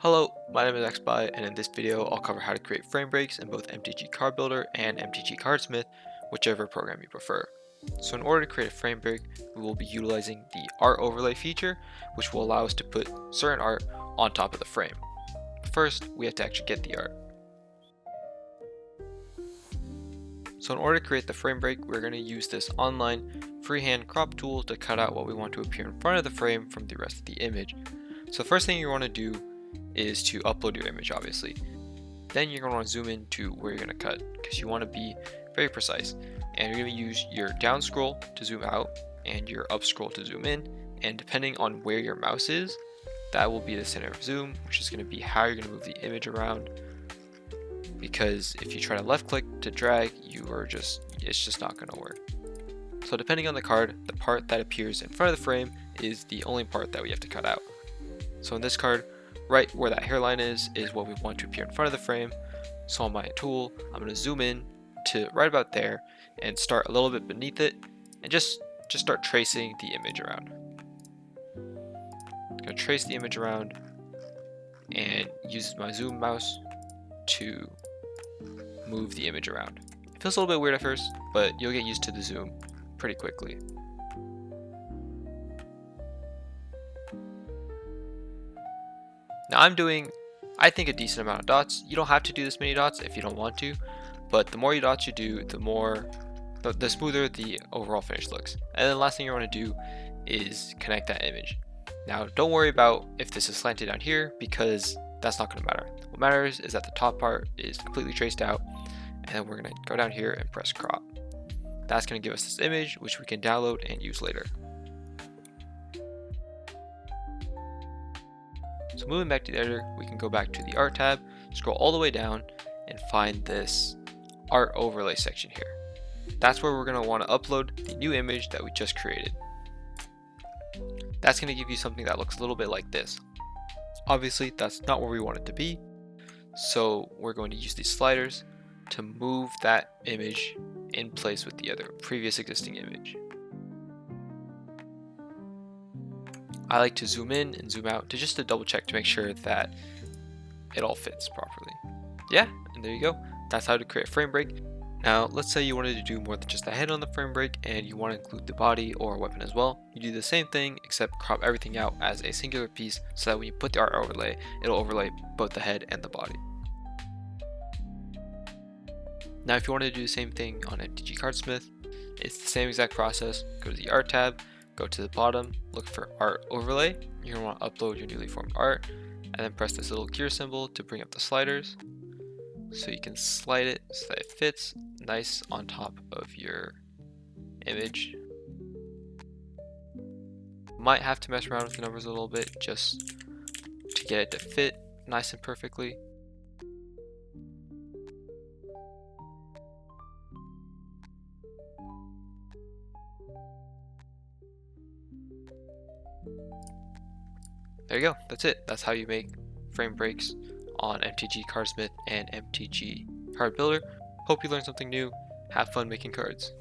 Hello, my name is Xspi, and in this video I'll cover how to create frame breaks in both MTGcardbuilder and MTGcardsmith, whichever program you prefer. So in order to create a frame break, we will be utilizing the art overlay feature, which will allow us to put certain art on top of the frame. First, we have to actually get the art. So in order to create the frame break, we're going to use this online freehand crop tool to cut out what we want to appear in front of the frame from the rest of the image. So the first thing you want to do is to upload your image, obviously. Then you're going to want to zoom in to where you're going to cut, because you want to be very precise. And you're going to use your down scroll to zoom out and your up scroll to zoom in, and depending on where your mouse is, that will be the center of zoom, which is going to be how you're going to move the image around. Because if you try to left click to drag, it's just not going to work. So depending on the card, the part that appears in front of the frame is the only part that we have to cut out. So in this card, right where that hairline is what we want to appear in front of the frame. So on my tool, I'm going to zoom in to right about there and start a little bit beneath it and just start tracing the image around. I'm going to trace the image around and use my zoom mouse to move the image around. It feels a little bit weird at first, but you'll get used to the zoom pretty quickly. Now I'm doing, I think, a decent amount of dots. You don't have to do this many dots if you don't want to, but the more dots you do, the smoother the overall finish looks. And then the last thing you want to do is connect that image. Now don't worry about if this is slanted down here, because that's not going to matter. What matters is that the top part is completely traced out, and then we're going to go down here and press crop. That's going to give us this image, which we can download and use later. So moving back to the editor, we can go back to the art tab, scroll all the way down, and find this art overlay section here. That's where we're going to want to upload the new image that we just created. That's going to give you something that looks a little bit like this. Obviously, that's not where we want it to be, so we're going to use these sliders to move that image in place with the other previous existing image. I like to zoom in and zoom out to double check to make sure that it all fits properly. Yeah, and there you go. That's how to create a frame break. Now, let's say you wanted to do more than just the head on the frame break and you want to include the body or a weapon as well. You do the same thing, except crop everything out as a singular piece so that when you put the art overlay, it'll overlay both the head and the body. Now, if you want to do the same thing on MTGcardsmith, it's the same exact process. Go to the art tab, go to the bottom, look for art overlay. You're going to want to upload your newly formed art, and then press this little gear symbol to bring up the sliders. So you can slide it so that it fits nice on top of your image. Might have to mess around with the numbers a little bit just to get it to fit nice and perfectly. There you go, that's it. That's how you make frame breaks on MTGcardsmith and MTGcardbuilder. Hope you learned something new. Have fun making cards.